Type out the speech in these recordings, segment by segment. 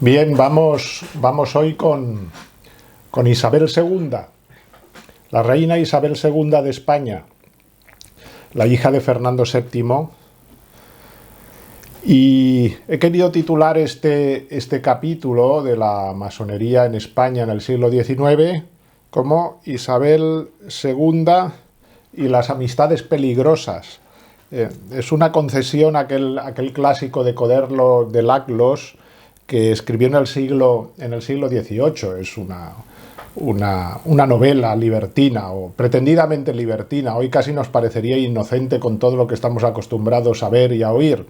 Bien, vamos hoy con Isabel II, la reina Isabel II de España, la hija de Fernando VII. Y he querido titular este capítulo de la masonería en España en el siglo XIX como Isabel II y las amistades peligrosas. Es una concesión a aquel clásico de Coderlo de Laclos que escribió en el siglo XVIII. Es una novela libertina o pretendidamente libertina. Hoy casi nos parecería inocente con todo lo que estamos acostumbrados a ver y a oír,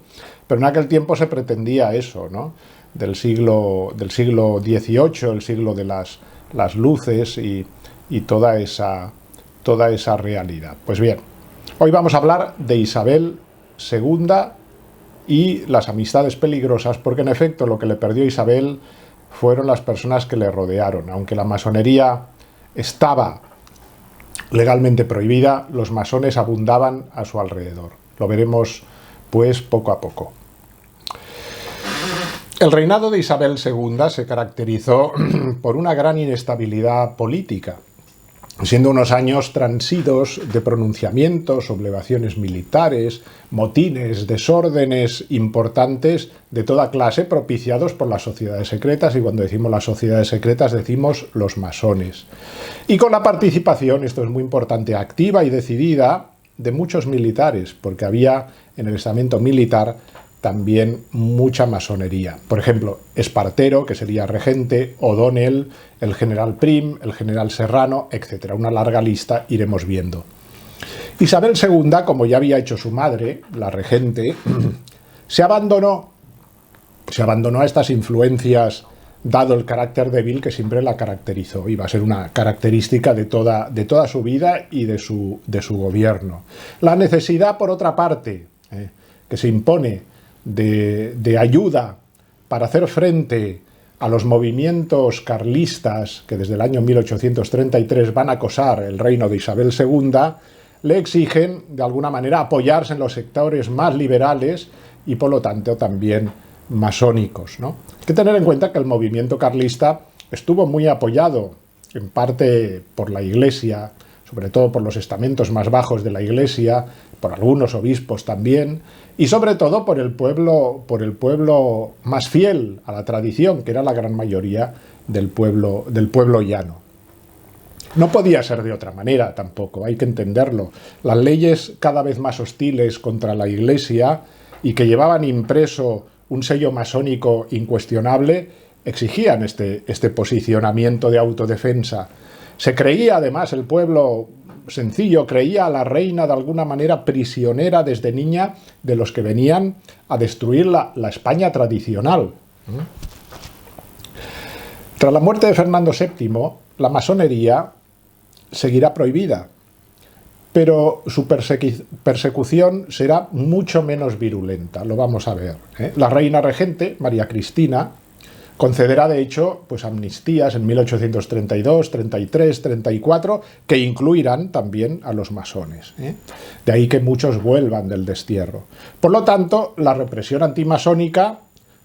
pero en aquel tiempo se pretendía eso, ¿no? Del siglo XVIII, el siglo de las luces y toda esa realidad. Pues bien, hoy vamos a hablar de Isabel II y las amistades peligrosas, porque en efecto lo que le perdió Isabel fueron las personas que le rodearon. Aunque la masonería estaba legalmente prohibida, los masones abundaban a su alrededor. Lo veremos pues poco a poco. El reinado de Isabel II se caracterizó por una gran inestabilidad política, siendo unos años transidos de pronunciamientos, sublevaciones militares, motines, desórdenes importantes de toda clase propiciados por las sociedades secretas, y cuando decimos las sociedades secretas decimos los masones. Y con la participación, esto es muy importante, activa y decidida de muchos militares, porque había en el estamento militar también mucha masonería. Por ejemplo, Espartero, que sería regente, O'Donnell, el general Prim, el general Serrano, etc. Una larga lista iremos viendo. Isabel II, como ya había hecho su madre, la regente, se abandonó a estas influencias, dado el carácter débil que siempre la caracterizó. Iba a ser una característica de toda su vida y de su gobierno. La necesidad, por otra parte, que se impone de ayuda para hacer frente a los movimientos carlistas que desde el año 1833 van a acosar el reino de Isabel II, le exigen de alguna manera apoyarse en los sectores más liberales y por lo tanto también masónicos, ¿no? Hay que tener en cuenta que el movimiento carlista estuvo muy apoyado en parte por la Iglesia, sobre todo por los estamentos más bajos de la Iglesia, por algunos obispos también, y sobre todo por el pueblo más fiel a la tradición, que era la gran mayoría del pueblo llano. No podía ser de otra manera tampoco, hay que entenderlo. Las leyes cada vez más hostiles contra la Iglesia y que llevaban impreso un sello masónico incuestionable exigían este posicionamiento de autodefensa. Se creía además, el pueblo sencillo creía a la reina de alguna manera prisionera desde niña de los que venían a destruir la España tradicional. Tras la muerte de Fernando VII, la masonería seguirá prohibida, pero su persecución será mucho menos virulenta, lo vamos a ver, La reina regente, María Cristina, concederá de hecho pues amnistías en 1832, 33, 34, que incluirán también a los masones. De ahí que muchos vuelvan del destierro. Por lo tanto, la represión antimasónica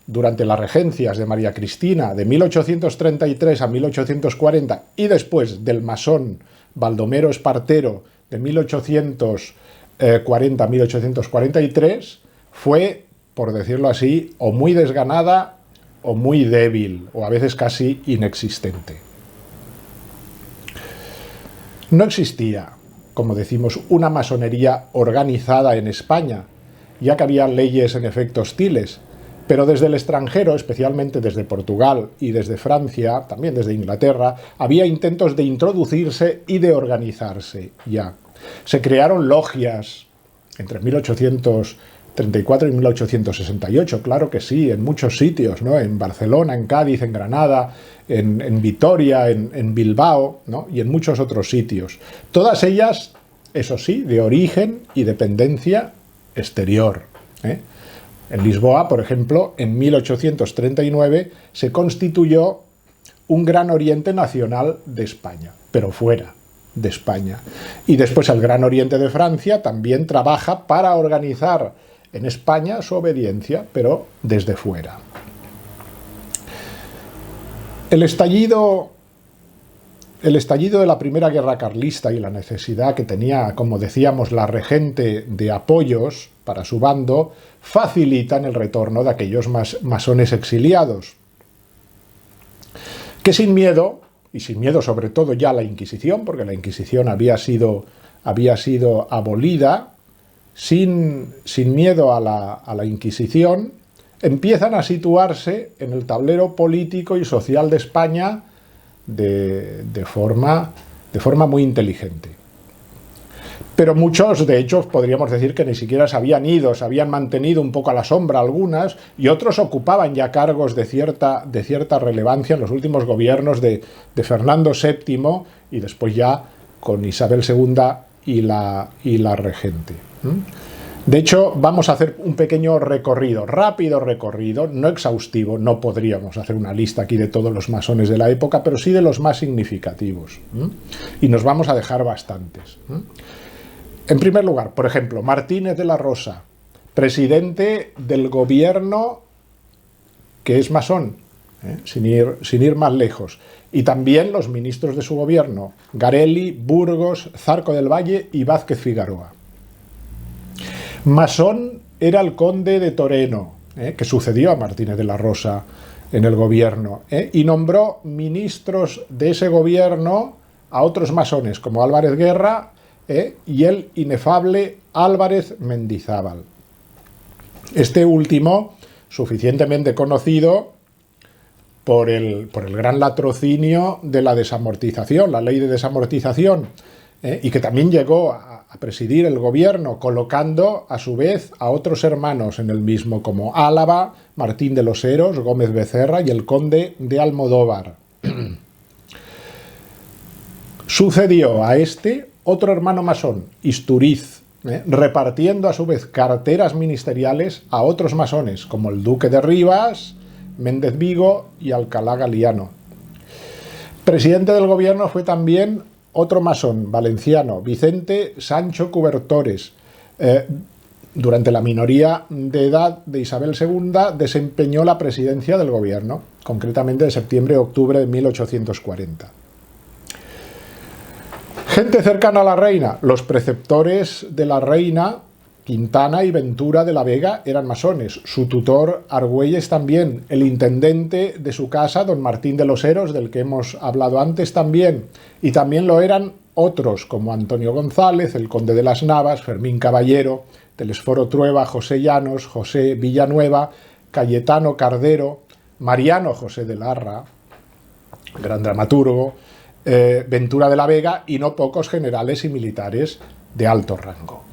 durante las regencias de María Cristina de 1833 a 1840 y después del masón Baldomero Espartero de 1840 a 1843 fue, por decirlo así, o muy desganada o muy débil, o a veces casi inexistente. No existía, como decimos, una masonería organizada en España, ya que había leyes en efecto hostiles, pero desde el extranjero, especialmente desde Portugal y desde Francia, también desde Inglaterra, había intentos de introducirse y de organizarse ya. Se crearon logias entre 1834 y 1868, claro que sí, en muchos sitios, ¿no? En Barcelona, en Cádiz, en Granada, en Vitoria, en Bilbao, ¿no? Y en muchos otros sitios. Todas ellas, eso sí, de origen y dependencia exterior. En Lisboa, por ejemplo, en 1839 se constituyó un Gran Oriente Nacional de España, pero fuera de España. Y después el Gran Oriente de Francia también trabaja para organizar en España su obediencia, pero desde fuera. El estallido de la Primera Guerra Carlista y la necesidad que tenía, como decíamos, la regente de apoyos para su bando, facilitan el retorno de aquellos masones exiliados, que sin miedo, y sin miedo sobre todo ya a la Inquisición, porque la Inquisición había sido abolida, sin miedo a la Inquisición, empiezan a situarse en el tablero político y social de España de forma muy inteligente. Pero muchos, de hecho, podríamos decir que ni siquiera se habían ido, se habían mantenido un poco a la sombra algunas, y otros ocupaban ya cargos de cierta relevancia en los últimos gobiernos de Fernando VII y después ya con Isabel II y la regente. De hecho, vamos a hacer un pequeño recorrido, rápido recorrido, no exhaustivo, no podríamos hacer una lista aquí de todos los masones de la época, pero sí de los más significativos. Y nos vamos a dejar bastantes. En primer lugar, por ejemplo, Martínez de la Rosa, presidente del gobierno que es masón, sin ir más lejos. Y también los ministros de su gobierno, Garelli, Burgos, Zarco del Valle y Vázquez Figueroa. Masón era el conde de Toreno, que sucedió a Martínez de la Rosa en el gobierno, y nombró ministros de ese gobierno a otros masones, como Álvarez Guerra y el inefable Álvarez Mendizábal. Este último, suficientemente conocido por el gran latrocinio de la desamortización, la ley de desamortización, y que también llegó a presidir el gobierno, colocando a su vez a otros hermanos en el mismo, como Álava, Martín de los Heros, Gómez Becerra y el conde de Almodóvar. Sucedió a este otro hermano masón, Istúriz, repartiendo a su vez carteras ministeriales a otros masones, como el duque de Rivas, Méndez Vigo y Alcalá Galiano. Presidente del gobierno fue también otro masón valenciano, Vicente Sancho Cubertores. Durante la minoría de edad de Isabel II desempeñó la presidencia del gobierno, concretamente de septiembre a octubre de 1840. Gente cercana a la reina. Los preceptores de la reina, Quintana y Ventura de la Vega, eran masones. Su tutor, Argüelles, también. El intendente de su casa, don Martín de los Heros, del que hemos hablado antes, también. Y también lo eran otros, como Antonio González, el conde de las Navas, Fermín Caballero, Telesforo Trueba, José Llanos, José Villanueva, Cayetano Cardero, Mariano José de Larra, gran dramaturgo, Ventura de la Vega y no pocos generales y militares de alto rango.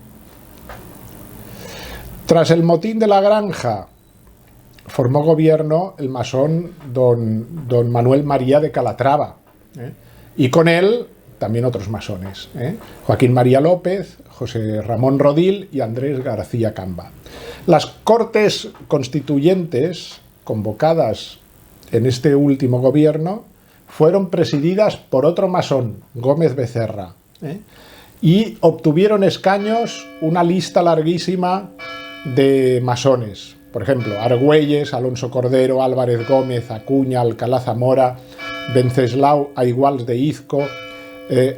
Tras el motín de la Granja, formó gobierno el masón don Manuel María de Calatrava, y con él también otros masones, Joaquín María López, José Ramón Rodil y Andrés García Camba. Las Cortes Constituyentes convocadas en este último gobierno fueron presididas por otro masón, Gómez Becerra, y obtuvieron escaños una lista larguísima de masones. Por ejemplo, Argüelles, Alonso Cordero, Álvarez Gómez, Acuña, Alcalá Zamora, Venceslau Aiguals de Izco,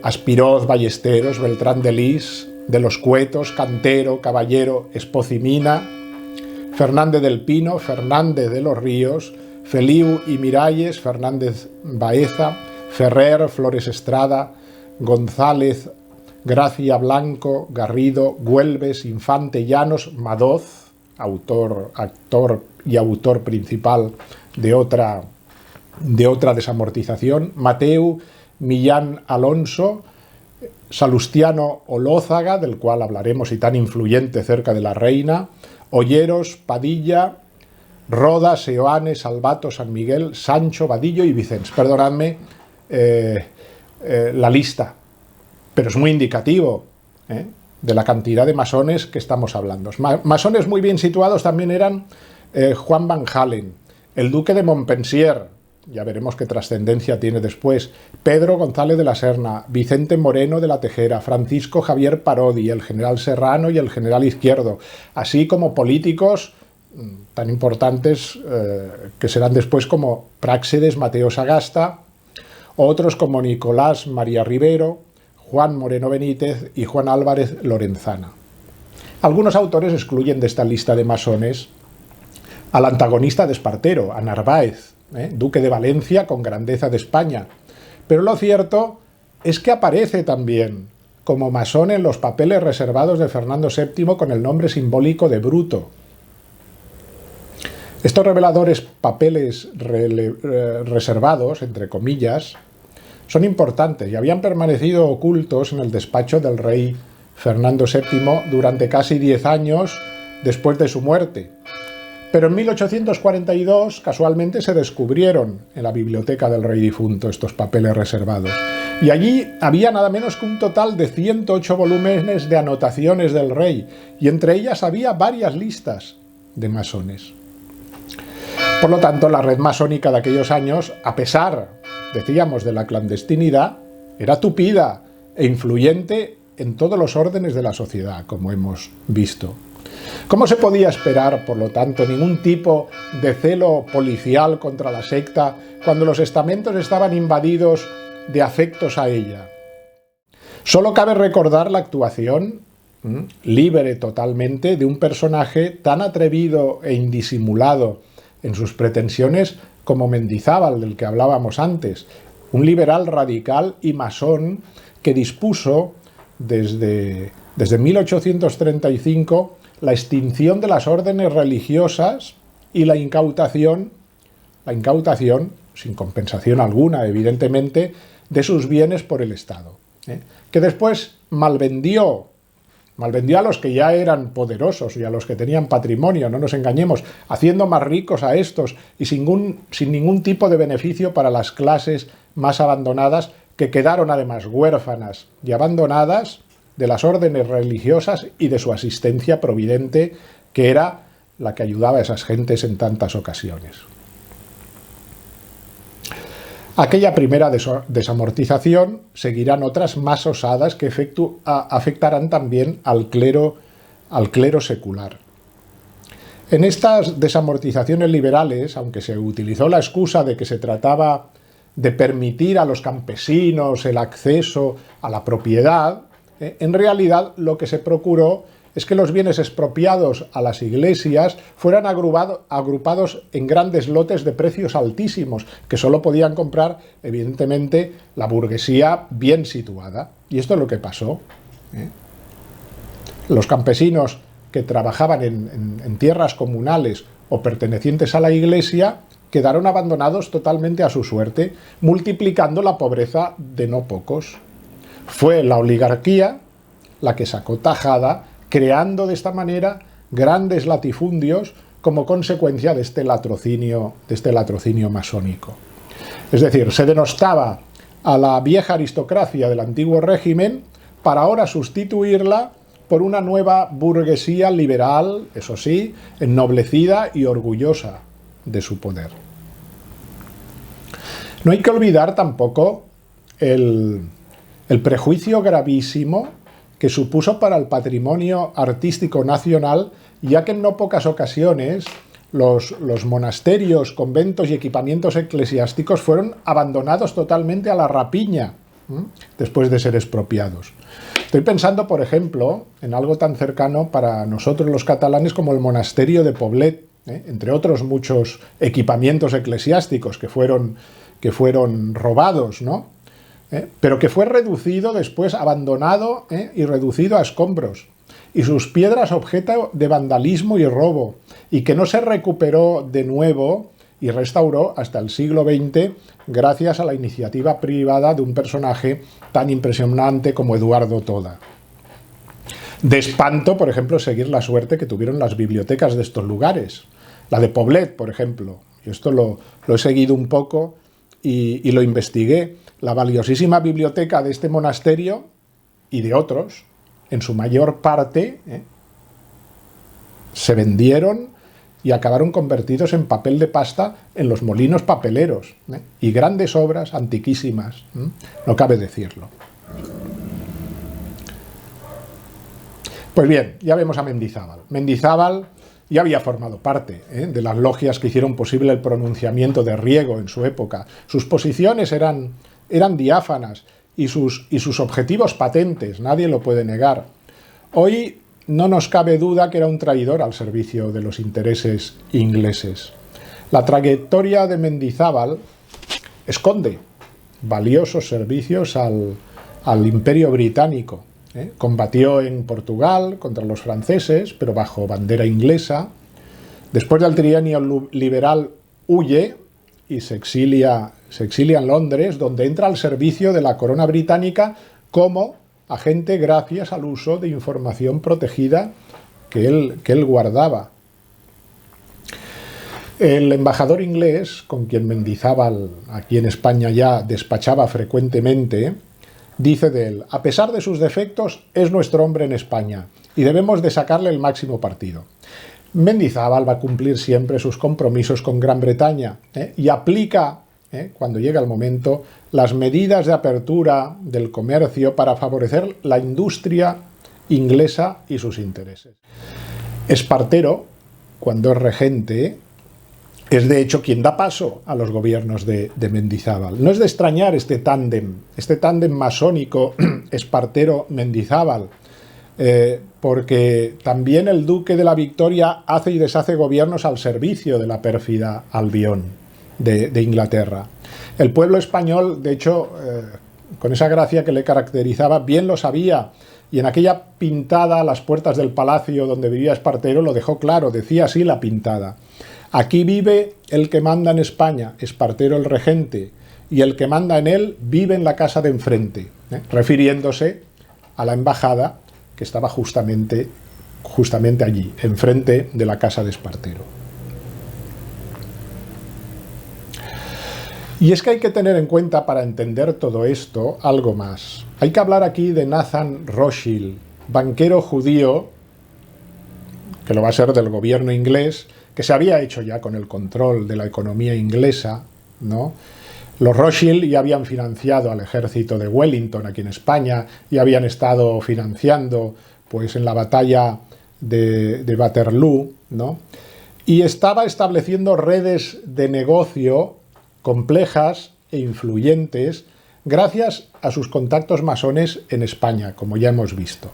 Aspiroz, Ballesteros, Beltrán de Lis, de los Cuetos, Cantero, Caballero, Espocimina, Fernández del Pino, Fernández de los Ríos, Feliu y Miralles, Fernández Baeza, Ferrer, Flores Estrada, González, Gracia Blanco, Garrido, Güelves, Infante, Llanos, Madoz, actor y autor principal de otra desamortización, Mateu, Millán Alonso, Salustiano Olózaga, del cual hablaremos y tan influyente cerca de la reina, Olleros, Padilla, Roda, Seoane, Salvato, San Miguel, Sancho, Vadillo y Vicens. Perdonadme la lista, pero es muy indicativo de la cantidad de masones que estamos hablando. Masones muy bien situados también eran Juan Van Halen, el duque de Montpensier, ya veremos qué trascendencia tiene después, Pedro González de la Serna, Vicente Moreno de la Tejera, Francisco Javier Parodi, el general Serrano y el general Izquierdo, así como políticos tan importantes que serán después como Práxedes Mateo Sagasta, o otros como Nicolás María Rivero, Juan Moreno Benítez y Juan Álvarez Lorenzana. Algunos autores excluyen de esta lista de masones al antagonista de Espartero, a Narváez, duque de Valencia con grandeza de España, pero lo cierto es que aparece también como masón en los papeles reservados de Fernando VII con el nombre simbólico de Bruto. Estos reveladores papeles reservados, entre comillas, son importantes y habían permanecido ocultos en el despacho del rey Fernando VII durante casi 10 años después de su muerte. Pero en 1842 casualmente se descubrieron en la biblioteca del rey difunto estos papeles reservados. Y allí había nada menos que un total de 108 volúmenes de anotaciones del rey, y entre ellas había varias listas de masones. Por lo tanto, la red masónica de aquellos años, a pesar, decíamos, de la clandestinidad, era tupida e influyente en todos los órdenes de la sociedad, como hemos visto. ¿Cómo se podía esperar, por lo tanto, ningún tipo de celo policial contra la secta cuando los estamentos estaban invadidos de afectos a ella? Solo cabe recordar la actuación libre totalmente de un personaje tan atrevido e indisimulado en sus pretensiones como Mendizábal, del que hablábamos antes, un liberal radical y masón que dispuso desde 1835 la extinción de las órdenes religiosas y la incautación, sin compensación alguna, evidentemente, de sus bienes por el Estado, que después malvendió a los que ya eran poderosos y a los que tenían patrimonio, no nos engañemos, haciendo más ricos a estos y sin ningún tipo de beneficio para las clases más abandonadas, que quedaron además huérfanas y abandonadas de las órdenes religiosas y de su asistencia providente, que era la que ayudaba a esas gentes en tantas ocasiones. Aquella primera desamortización seguirán otras más osadas que afectarán también al clero secular. En estas desamortizaciones liberales, aunque se utilizó la excusa de que se trataba de permitir a los campesinos el acceso a la propiedad, en realidad lo que se procuró es que los bienes expropiados a las iglesias fueran agrupados en grandes lotes de precios altísimos, que solo podían comprar, evidentemente, la burguesía bien situada. Y esto es lo que pasó. Los campesinos que trabajaban en tierras comunales o pertenecientes a la iglesia quedaron abandonados totalmente a su suerte, multiplicando la pobreza de no pocos. Fue la oligarquía la que sacó tajada, creando de esta manera grandes latifundios como consecuencia de este latrocinio masónico. Es decir, se denostaba a la vieja aristocracia del antiguo régimen para ahora sustituirla por una nueva burguesía liberal, eso sí, ennoblecida y orgullosa de su poder. No hay que olvidar tampoco el prejuicio gravísimo que supuso para el patrimonio artístico nacional, ya que en no pocas ocasiones los monasterios, conventos y equipamientos eclesiásticos fueron abandonados totalmente a la rapiña después de ser expropiados. Estoy pensando, por ejemplo, en algo tan cercano para nosotros los catalanes como el monasterio de Poblet, entre otros muchos equipamientos eclesiásticos que fueron robados, ¿no? Pero que fue reducido después, abandonado y reducido a escombros, y sus piedras objeto de vandalismo y robo, y que no se recuperó de nuevo y restauró hasta el siglo XX gracias a la iniciativa privada de un personaje tan impresionante como Eduardo Toda. De espanto, por ejemplo, seguir la suerte que tuvieron las bibliotecas de estos lugares. La de Poblet, por ejemplo, y esto lo he seguido un poco y lo investigué. La valiosísima biblioteca de este monasterio y de otros, en su mayor parte, se vendieron y acabaron convertidos en papel de pasta en los molinos papeleros, y grandes obras antiquísimas, no cabe decirlo. Pues bien, ya vemos a Mendizábal. Mendizábal ya había formado parte de las logias que hicieron posible el pronunciamiento de Riego en su época. Sus posiciones eran diáfanas y sus objetivos patentes, nadie lo puede negar. Hoy no nos cabe duda que era un traidor al servicio de los intereses ingleses. La trayectoria de Mendizábal esconde valiosos servicios al Imperio Británico. Combatió en Portugal contra los franceses, pero bajo bandera inglesa. Después del trienio liberal huye y se exilia en Londres, donde entra al servicio de la corona británica como agente gracias al uso de información protegida que él guardaba. El embajador inglés, con quien Mendizábal aquí en España ya despachaba frecuentemente, dice de él: a pesar de sus defectos, es nuestro hombre en España y debemos de sacarle el máximo partido. Mendizábal va a cumplir siempre sus compromisos con Gran Bretaña y aplica, cuando llega el momento, las medidas de apertura del comercio para favorecer la industria inglesa y sus intereses. Espartero, cuando es regente, es de hecho quien da paso a los gobiernos de Mendizábal. No es de extrañar este tándem masónico Espartero-Mendizábal, porque también el duque de la Victoria hace y deshace gobiernos al servicio de la pérfida Albión de Inglaterra. El pueblo español, de hecho, con esa gracia que le caracterizaba, bien lo sabía, y en aquella pintada a las puertas del palacio donde vivía Espartero lo dejó claro, decía así la pintada: aquí vive el que manda en España, Espartero el regente, y el que manda en él vive en la casa de enfrente, refiriéndose a la embajada que estaba justamente allí, enfrente de la casa de Espartero. Y es que hay que tener en cuenta, para entender todo esto, algo más. Hay que hablar aquí de Nathan Rothschild, banquero judío, que lo va a ser del gobierno inglés, que se había hecho ya con el control de la economía inglesa, ¿no? Los Rothschild ya habían financiado al ejército de Wellington aquí en España, y habían estado financiando pues, en la batalla de Waterloo, ¿no? Y estaba estableciendo redes de negocio complejas e influyentes gracias a sus contactos masones en España, como ya hemos visto.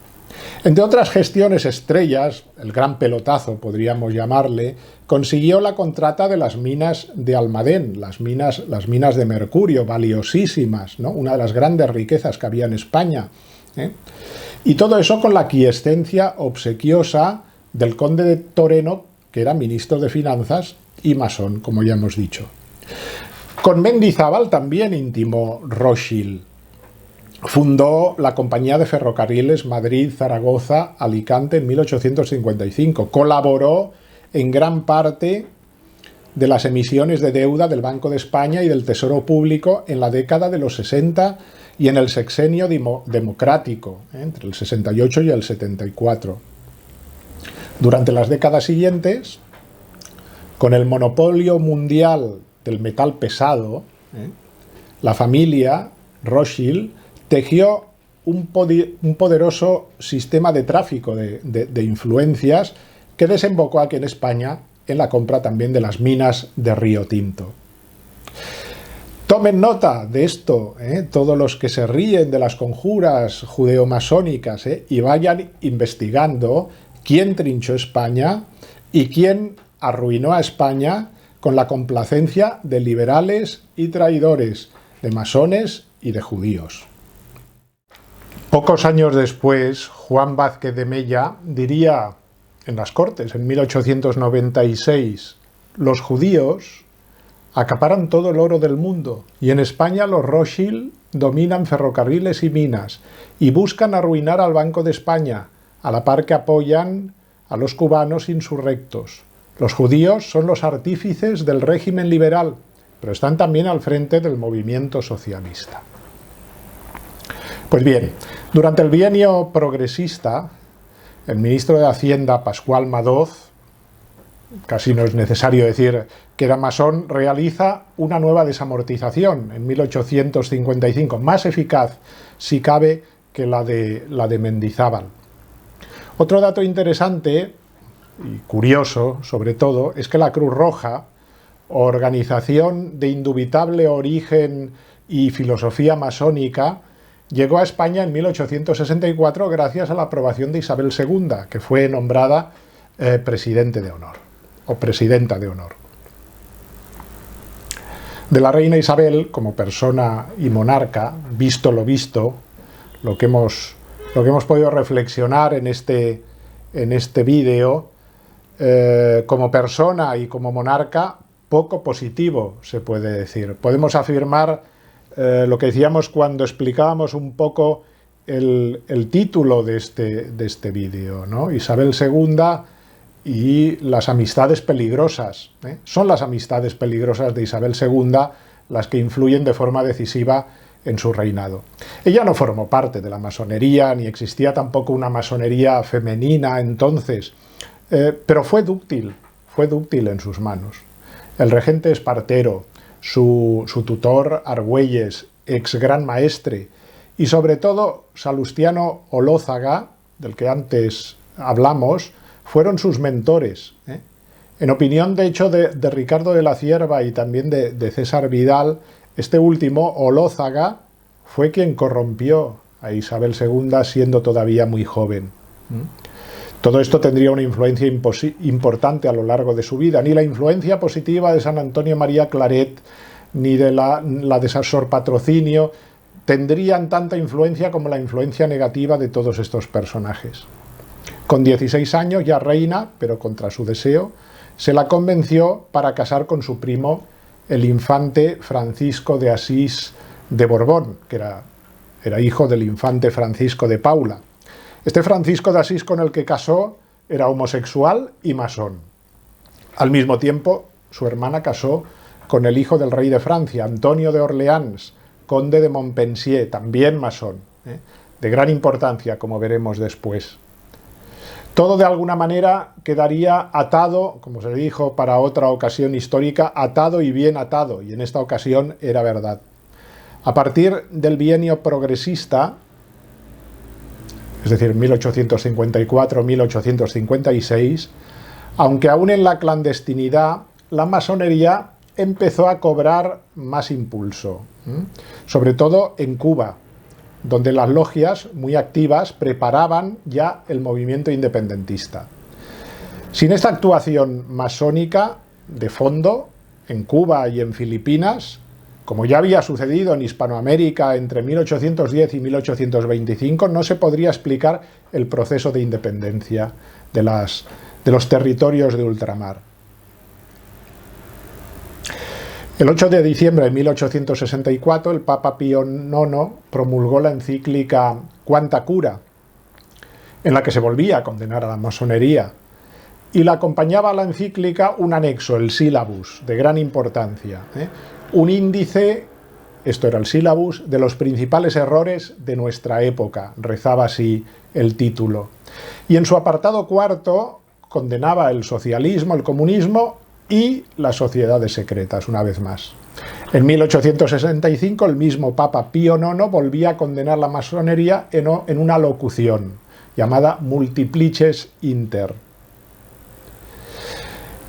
Entre otras gestiones estrellas, el gran pelotazo podríamos llamarle, consiguió la contrata de las minas de Almadén, las minas de mercurio, valiosísimas, ¿no? Una de las grandes riquezas que había en España. Y todo eso con la aquiescencia obsequiosa del conde de Toreno, que era ministro de Finanzas y masón, como ya hemos dicho. Con Mendizábal también intimó Rothschild. Fundó la Compañía de Ferrocarriles Madrid-Zaragoza-Alicante en 1855. Colaboró en gran parte de las emisiones de deuda del Banco de España y del Tesoro Público en la década de los 60 y en el sexenio democrático, entre el 68 y el 74. Durante las décadas siguientes, con el monopolio mundial del metal pesado, la familia Rothschild tejió un poderoso sistema de tráfico de influencias que desembocó aquí en España en la compra también de las minas de Río Tinto. Tomen nota de esto, todos los que se ríen de las conjuras judeomasónicas, y vayan investigando quién trinchó España y quién arruinó a España con la complacencia de liberales y traidores, de masones y de judíos. Pocos años después, Juan Vázquez de Mella diría en las Cortes, en 1896, los judíos acaparan todo el oro del mundo y en España los Rothschild dominan ferrocarriles y minas y buscan arruinar al Banco de España, a la par que apoyan a los cubanos insurrectos. Los judíos son los artífices del régimen liberal, pero están también al frente del movimiento socialista. Pues bien, durante el bienio progresista, el ministro de Hacienda, Pascual Madoz, casi no es necesario decir que era masón, realiza una nueva desamortización en 1855, más eficaz, si cabe, que la de Mendizábal. Otro dato interesante y curioso sobre todo, es que la Cruz Roja, organización de indubitable origen y filosofía masónica, llegó a España en 1864 gracias a la aprobación de Isabel II, que fue nombrada presidente de honor, o presidenta de honor. De la reina Isabel, como persona y monarca, visto lo visto, lo que hemos podido reflexionar en este vídeo, como persona y como monarca, poco positivo se puede decir. Podemos afirmar lo que decíamos cuando explicábamos un poco el título de este vídeo, ¿no? Isabel II y las amistades peligrosas, ¿eh? Son las amistades peligrosas de Isabel II las que influyen de forma decisiva en su reinado. Ella no formó parte de la masonería, ni existía tampoco una masonería femenina entonces, pero fue dúctil en sus manos. El regente Espartero, su tutor Argüelles, ex gran maestre, y sobre todo Salustiano Olózaga, del que antes hablamos, fueron sus mentores, ¿eh? En opinión, de hecho, de Ricardo de la Cierva y también de César Vidal, este último, Olózaga, fue quien corrompió a Isabel II siendo todavía muy joven. Todo esto tendría una influencia importante a lo largo de su vida. Ni la influencia positiva de San Antonio María Claret, ni de la de Sor Patrocinio, tendrían tanta influencia como la influencia negativa de todos estos personajes. Con 16 años, ya reina, pero contra su deseo, se la convenció para casar con su primo, el infante Francisco de Asís de Borbón, que era hijo del infante Francisco de Paula. Este Francisco de Asís con el que casó era homosexual y masón. Al mismo tiempo, su hermana casó con el hijo del rey de Francia, Antonio de Orleans, conde de Montpensier, también masón, de gran importancia, como veremos después. Todo de alguna manera quedaría atado, como se dijo para otra ocasión histórica, atado y bien atado, y en esta ocasión era verdad. A partir del bienio progresista, es decir, 1854-1856, aunque aún en la clandestinidad, la masonería empezó a cobrar más impulso, sobre todo en Cuba, donde las logias, muy activas, preparaban ya el movimiento independentista. Sin esta actuación masónica de fondo, en Cuba y en Filipinas, como ya había sucedido en Hispanoamérica entre 1810 y 1825, no se podría explicar el proceso de independencia de los territorios de ultramar. El 8 de diciembre de 1864, el Papa Pío IX promulgó la encíclica Quanta Cura, en la que se volvía a condenar a la masonería, y la acompañaba a la encíclica un anexo, el sílabus, de gran importancia, un índice, esto era el sílabus, de los principales errores de nuestra época, rezaba así el título. Y en su apartado cuarto condenaba el socialismo, el comunismo y las sociedades secretas, una vez más. En 1865, el mismo Papa Pío IX volvía a condenar la masonería en una locución llamada Multiplices Inter.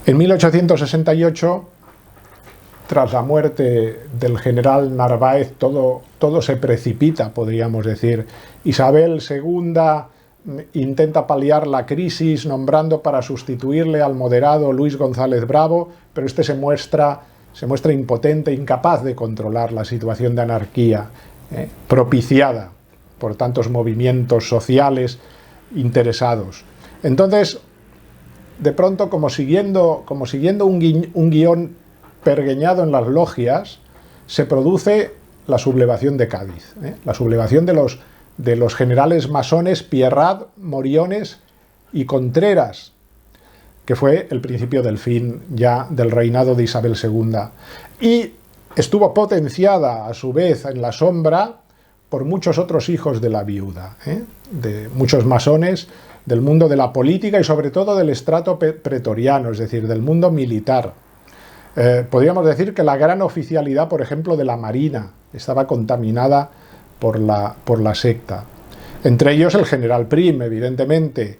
En 1868, tras la muerte del general Narváez, todo se precipita, podríamos decir. Isabel II intenta paliar la crisis nombrando para sustituirle al moderado Luis González Bravo, pero este se muestra impotente, incapaz de controlar la situación de anarquía propiciada por tantos movimientos sociales interesados. Entonces, de pronto, como siguiendo un guión pergeñado en las logias, se produce la sublevación de Cádiz, la sublevación de los generales masones Pierrat, Moriones y Contreras, que fue el principio del fin ya del reinado de Isabel II. Y estuvo potenciada a su vez en la sombra por muchos otros hijos de la viuda, de muchos masones del mundo de la política y sobre todo del estrato pretoriano, es decir, del mundo militar. Podríamos decir que la gran oficialidad, por ejemplo, de la Marina estaba contaminada por la secta. Entre ellos el general Prim, evidentemente,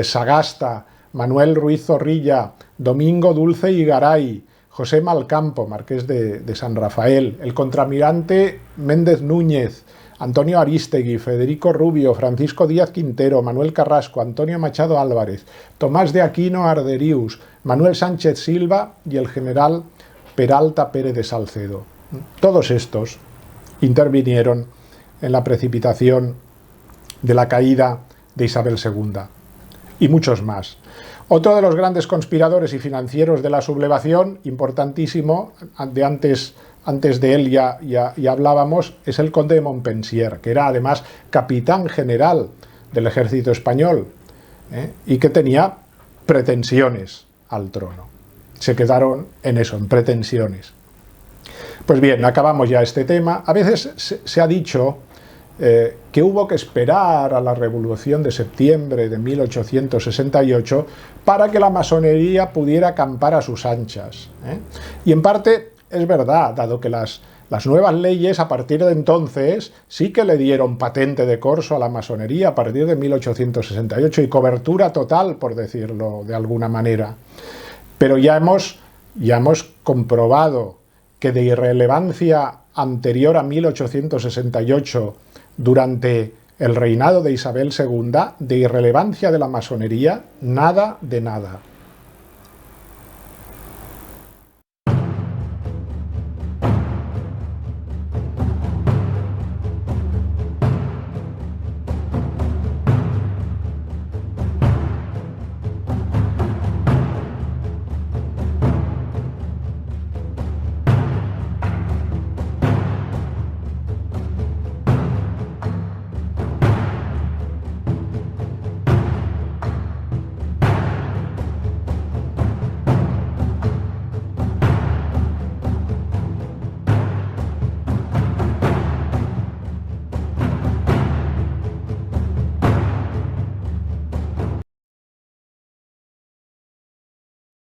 Sagasta, Manuel Ruiz Zorrilla, Domingo Dulce y Garay, José Malcampo, marqués de San Rafael, el contraalmirante Méndez Núñez, Antonio Arístegui, Federico Rubio, Francisco Díaz Quintero, Manuel Carrasco, Antonio Machado Álvarez, Tomás de Aquino Arderius, Manuel Sánchez Silva y el general Peralta Pérez de Salcedo. Todos estos intervinieron en la precipitación de la caída de Isabel II, y muchos más. Otro de los grandes conspiradores y financieros de la sublevación, importantísimo, antes de él ya hablábamos, es el conde de Montpensier, que era además capitán general del ejército español, y que tenía pretensiones al trono. Se quedaron en eso, en pretensiones. Pues bien, acabamos ya este tema. A veces se ha dicho que hubo que esperar a la Revolución de septiembre de 1868 para que la masonería pudiera acampar a sus anchas. Y en parte es verdad, dado que las nuevas leyes a partir de entonces sí que le dieron patente de corso a la masonería a partir de 1868 y cobertura total, por decirlo de alguna manera. Pero ya hemos comprobado que de irrelevancia anterior a 1868, durante el reinado de Isabel II, de irrelevancia de la masonería, nada de nada.